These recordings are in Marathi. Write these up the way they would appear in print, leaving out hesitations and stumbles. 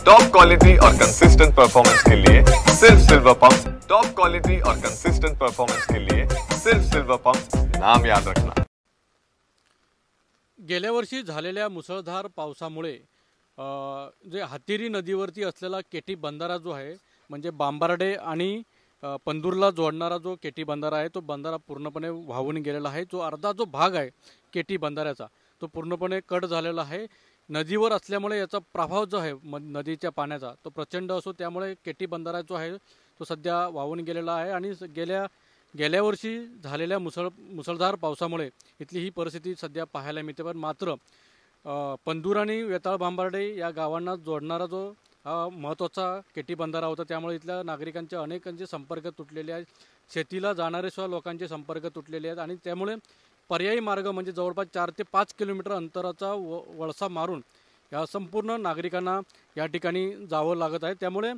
टॉप क्वालिटी और कंसिस्टेंट परफॉर्मेंस के लिए सिर्फ सिल्वर पंप्स। टॉप क्वालिटी और कंसिस्टेंट परफॉर्मेंस के लिए सिर्फ सिल्वर पंप्स, नाम याद रखना। गेल्या वर्षी झालेल्या मुसळधार पावसामुळे जे हातेरी नदीवरती असलेला केटी बंधारा जो आहे, म्हणजे बांबार्डे आणि पंदूरला जोडणारा जो केटी बंधारा आहे, तो बंधारा पूर्णपणे वाहून गेलेला आहे। जो अर्धा जो भाग आहे केटी बंधाऱ्याचा तो पूर्णपणे कट झालेला आहे। नदीवर असल्यामुळे याचा प्रभाव जो आहे नदीच्या पाण्याचा तो प्रचंड असो, त्यामुळे केटी बंधारा जो आहे तो सध्या वाहून गेलेला आहे। आणि गेल्या वर्षी झालेल्या मुसळधार पावसामुळे इथली ही परिस्थिती सध्या पाहायला मिळते। पण मात्र पंदूर आणि वेताळ बांबार्डे या गावांना जोडणारा जो महत्त्वाचा केटी बंधारा होता, त्यामुळे इथल्या नागरिकांचे अनेकांचे संपर्क तुटलेले आहेत। शेतीला जाणारे सुद्धा लोकांचे संपर्क तुटलेले आहेत आणि त्यामुळे पर्यायी मार्ग म्हणजे जवळपास 4 ते 5 किलोमीटर अंतराचा वळसा मारून या संपूर्ण नागरिकांना या ठिकाणी जावं लागत आहे। त्यामुळे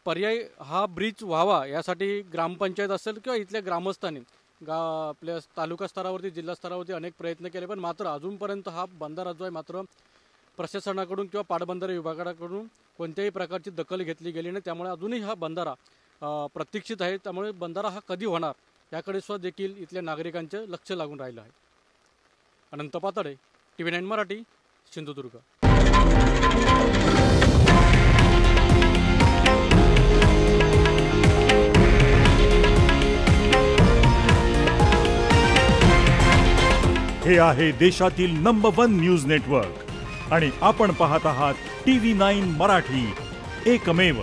पर्याय हा ब्रिज व्हावा यासाठी ग्रामपंचायत असेल किंवा इथल्या ग्रामस्थांनी आपल्या तालुका स्तरावरती जिल्हा स्तरावरती अनेक प्रयत्न केले, पण मात्र अजूनपर्यंत हा बंधारा जो आहे मात्र प्रशासनाकडून किंवा पाटबंधारे विभागाकडून कोणत्याही प्रकारची दखल घेतली गेली नाही। त्यामुळे अजूनही हा बंधारा प्रतीक्षित आहे। त्यामुळे बंधारा हा कधी होणार याकडे सुद्धा देखील इथल्या नागरिकांचे लक्ष लागून राहिलं आहे। अनंत पातळे, TV9 मराठी, सिंधुदुर्ग। हे आहे देशातील नंबर 1 न्यूज नेटवर्क आणि आपण पाहत आहात TV9 मराठी, एकमेव।